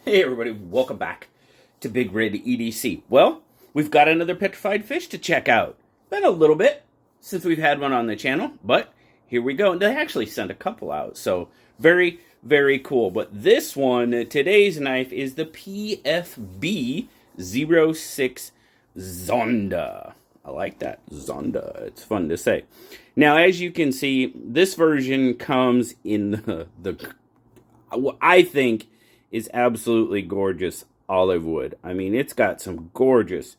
Hey everybody, welcome back to BigRedEDC. Well, we've got another petrified fish to check out. Been a little bit since we've had one on the channel, but here we go. And they actually sent a couple out, so very, very cool. But this one, today's knife, is the PFB06 Zonda. I like that, Zonda. It's fun to say. Now, as you can see, this version comes in the I think is absolutely gorgeous olive wood. I mean, it's got some gorgeous,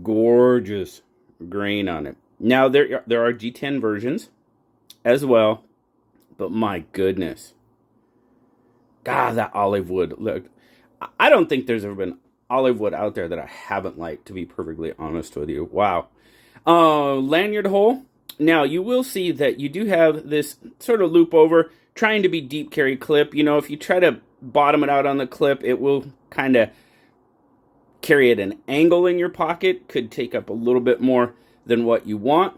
gorgeous grain on it. Now, there are G10 versions as well, but my goodness. God, that olive wood. Look, I don't think there's ever been olive wood out there that I haven't liked, to be perfectly honest with you. Wow. Lanyard hole. Now, you will see that you do have this sort of loop over, trying to be deep carry clip. You know, if you try to bottom it out on the clip, it will kind of carry at an angle in your pocket. Could take up a little bit more than what you want.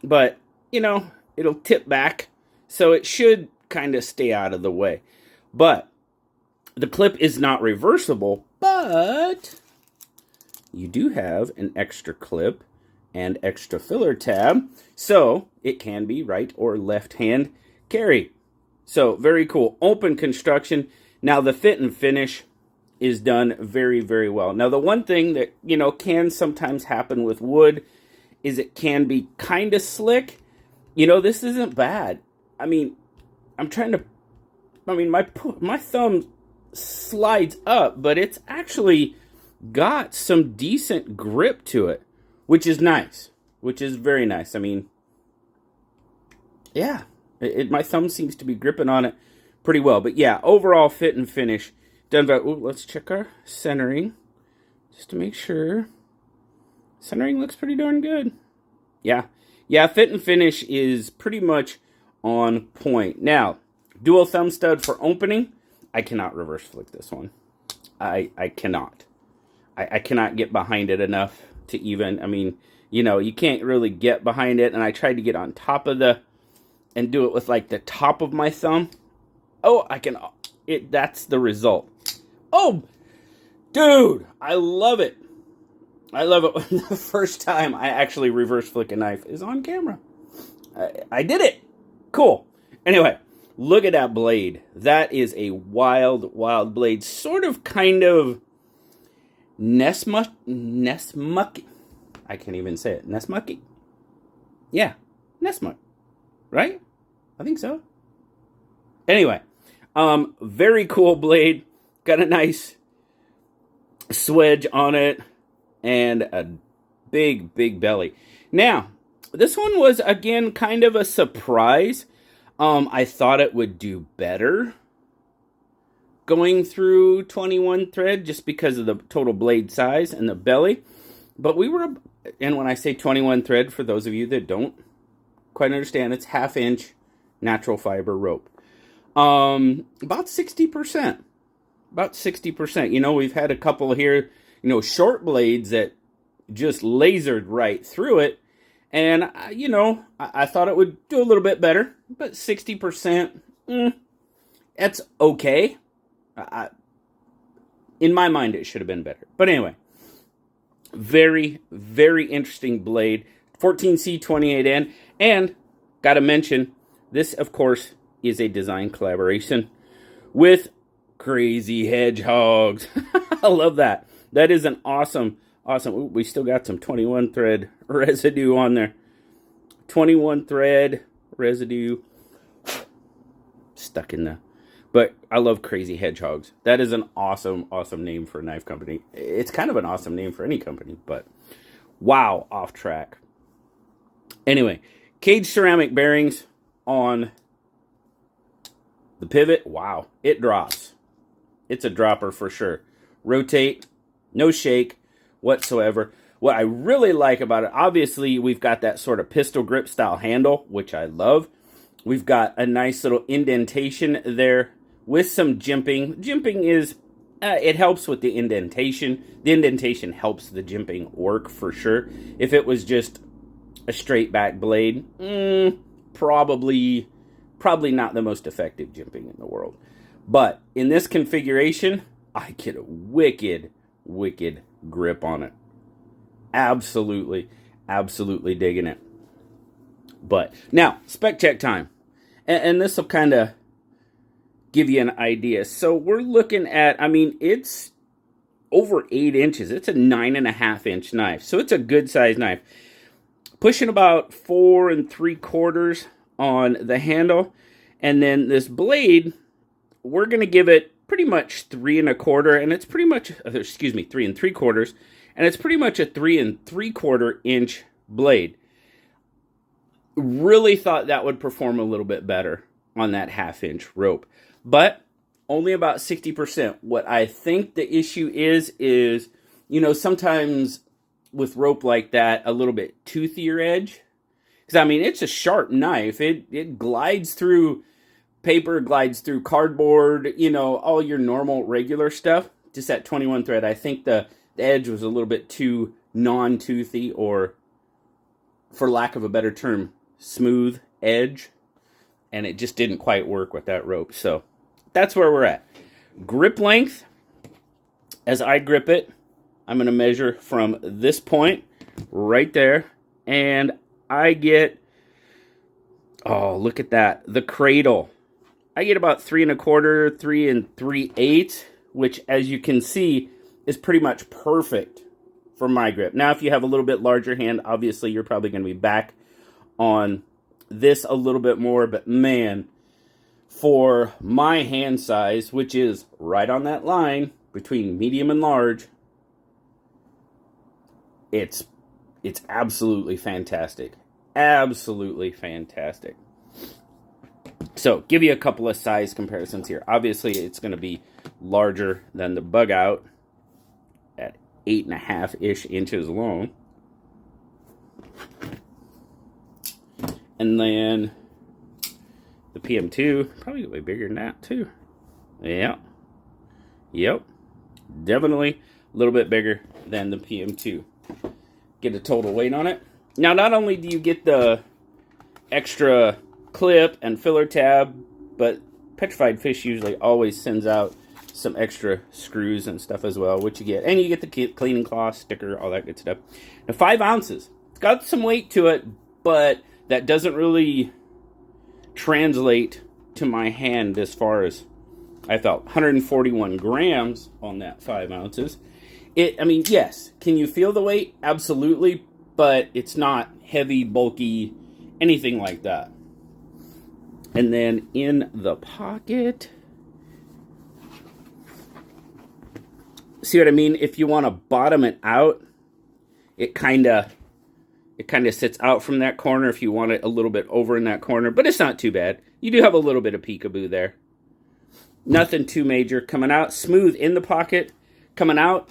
But, you know, it'll tip back. So it should kind of stay out of the way. But the clip is not reversible. But you do have an extra clip and extra filler tab. So it can be right or left hand carry. So very cool. Open construction. Now, the fit and finish is done very, very well. Now, the one thing that, you know, can sometimes happen with wood is it can be kind of slick. You know, this isn't bad. I mean, my thumb slides up, but it's actually got some decent grip to it, which is nice, which is very nice. I mean, yeah, my thumb seems to be gripping on it pretty well. But yeah, overall fit and finish done by. Ooh, let's check our centering just to make sure. Centering looks pretty darn good. Yeah, fit and finish is pretty much on point. Now, dual thumb stud for opening. I cannot reverse flick this one. I cannot. I cannot get behind it enough to even. I mean, you know, you can't really get behind it. And I tried to get on top of and do it with like the top of my thumb. Oh, I can, that's the result. Oh, dude, I love it. I love it when the first time I actually reverse flick a knife is on camera. I did it. Cool. Anyway, look at that blade. That is a wild, wild blade. Sort of, kind of, Nesmuk. I can't even say it. Nesmuk. Yeah, Nesmuk. Right? I think so. Anyway, very cool blade. Got a nice swedge on it and a big, big belly. Now, this one was, again, kind of a surprise. I thought it would do better going through 21 thread just because of the total blade size and the belly. But and when I say 21 thread, for those of you that don't quite understand, it's 1/2 inch natural fiber rope. About 60%. About 60%. You know, we've had a couple here, you know, short blades that just lasered right through it. And, you know, I thought it would do a little bit better. But 60%, that's okay. In my mind, it should have been better. But anyway, very, very interesting blade. 14C 28N. And, got to mention, this, of course, is a design collaboration with Crazy Hedgehogs. I love that. That is an awesome. Ooh, we still got some 21 thread residue on there. 21 thread residue stuck in there. But I love Crazy Hedgehogs. That is an awesome, awesome name for a knife company. It's kind of an awesome name for any company, but wow, off track. Anyway, cage ceramic bearings on the pivot. Wow, it drops. It's a dropper for sure. Rotate, no shake whatsoever. What I really like about it, obviously, we've got that sort of pistol grip style handle, which I love. We've got a nice little indentation there with some jimping. Jimping is, it helps with the indentation. The indentation helps the jimping work for sure. If it was just a straight back blade, probably not the most effective jimping in the world. But in this configuration, I get a wicked, wicked grip on it. Absolutely, absolutely digging it. But now, spec check time. And this will kind of give you an idea. So we're looking at, I mean, it's over 8 inches. It's a 9.5-inch knife. So it's a good size knife. Pushing about 4 3/4 on the handle. And then this blade, we're going to give it pretty much 3 1/4. And it's pretty much, 3 3/4. And it's pretty much a 3 3/4 inch blade. Really thought that would perform a little bit better on that 1/2-inch rope. But only about 60%. What I think the issue is, you know, sometimes with rope like that, a little bit toothier edge. Because, I mean, it's a sharp knife. It glides through paper, glides through cardboard, you know, all your normal, regular stuff. Just that 21 thread. I think the edge was a little bit too non-toothy, or, for lack of a better term, smooth edge. And it just didn't quite work with that rope. So that's where we're at. Grip length, as I grip it, I'm going to measure from this point right there. And I get, oh, look at that, the cradle. I get about 3 1/4, 3 3/8, which, as you can see, is pretty much perfect for my grip. Now, if you have a little bit larger hand, obviously you're probably going to be back on this a little bit more. But man, for my hand size, which is right on that line between medium and large, it's absolutely fantastic. Absolutely fantastic. So, give you a couple of size comparisons here. Obviously, it's going to be larger than the Bug Out at 8.5-ish inches long. And then the PM2, probably way bigger than that too. Yeah. Yep. Definitely a little bit bigger than the PM2. Get a total weight on it. Now, not only do you get the extra clip and filler tab, but Petrified Fish usually always sends out some extra screws and stuff as well, which you get. And you get the cleaning cloth, sticker, all that good stuff. Now, 5 ounces. It's got some weight to it, but that doesn't really translate to my hand as far as I felt. 141 grams on that 5 ounces. I mean, yes, can you feel the weight? Absolutely, but it's not heavy, bulky, anything like that. And then in the pocket, see what I mean? If you want to bottom it out, it kind of sits out from that corner if you want it a little bit over in that corner, but it's not too bad. You do have a little bit of peekaboo there. Nothing too major. Coming out smooth in the pocket. Coming out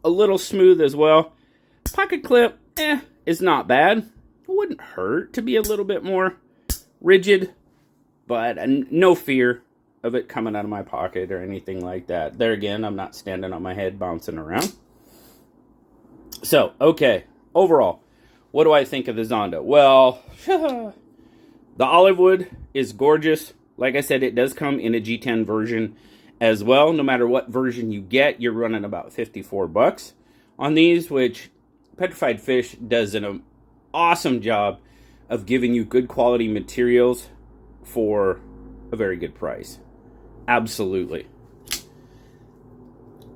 a little smooth as well. Pocket clip, is not bad. It wouldn't hurt to be a little bit more rigid, but no fear of it coming out of my pocket or anything like that. There again, I'm not standing on my head bouncing around. So, okay, overall, what do I think of the Zonda? Well, the olivewood is gorgeous. Like I said, it does come in a G10 version as well. No matter what version you get, you're running about $54 on these, which Petrified Fish does an awesome job of giving you good quality materials for a very good price. Absolutely.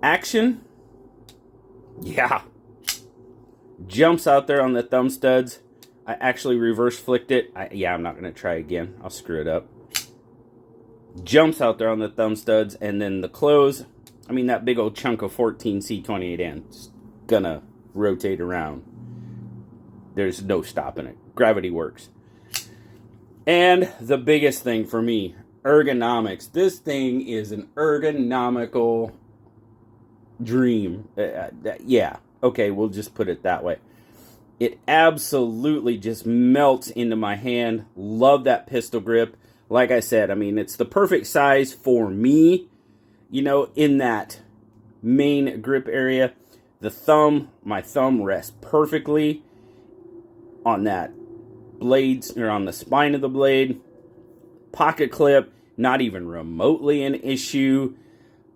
Action, yeah. Jumps out there on the thumb studs. I actually reverse flicked it. I'm not going to try again. I'll screw it up. Jumps out there on the thumb studs, and then the close. I mean, that big old chunk of 14 C28N is going to rotate around. There's no stopping it. Gravity works. And the biggest thing for me, ergonomics. This thing is an ergonomical dream. Yeah. Okay, we'll just put it that way. It absolutely just melts into my hand. Love that pistol grip. Like I said, I mean, it's the perfect size for me, you know, in that main grip area. My thumb rests perfectly on that blades, or on the spine of the blade. Pocket clip, not even remotely an issue.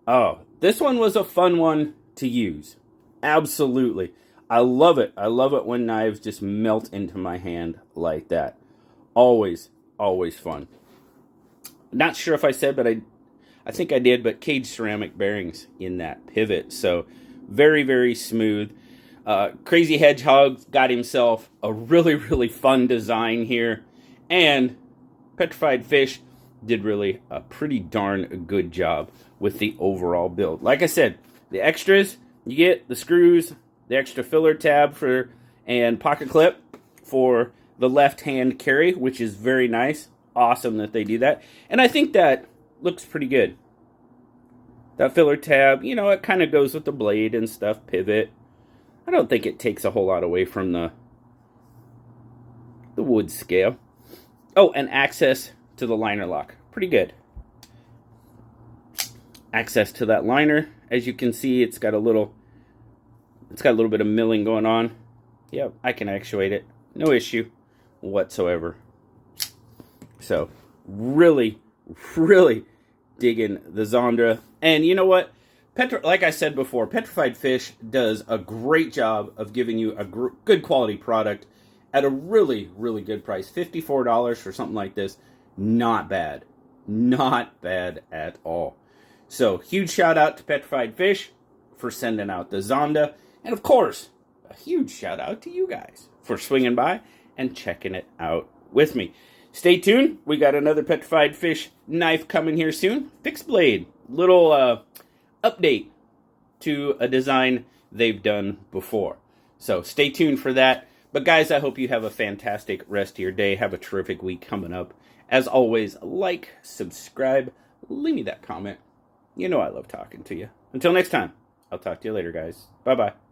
Oh, this one was a fun one to use. Absolutely. I love it. I love it when knives just melt into my hand like that. Always, always fun. Not sure if I said, but I think I did, but cage ceramic bearings in that pivot. So very, very smooth. Crazy Hedgehogs got himself a really, really fun design here. And Petrified Fish did really a pretty darn good job with the overall build. Like I said, the extras, you get the screws, the extra filler tab and pocket clip for the left-hand carry, which is very nice. Awesome that they do that. And I think that looks pretty good. That filler tab, you know, it kind of goes with the blade and stuff, pivot. I don't think it takes a whole lot away from the wood scale. Oh, and access to the liner lock. Pretty good. Access to that liner. As you can see, it's got a little bit of milling going on. Yep, I can actuate it. No issue whatsoever. So, really, really digging the Zonda. And you know what? Like I said before, Petrified Fish does a great job of giving you a good quality product at a really, really good price. $54 for something like this. Not bad. Not bad at all. So, huge shout out to Petrified Fish for sending out the Zonda. And of course, a huge shout out to you guys for swinging by and checking it out with me. Stay tuned. We got another Petrified Fish knife coming here soon. Fixed blade. Little update to a design they've done before. So stay tuned for that. But guys, I hope you have a fantastic rest of your day. Have a terrific week coming up. As always, like, subscribe, leave me that comment. You know I love talking to you. Until next time, I'll talk to you later, guys. Bye-bye.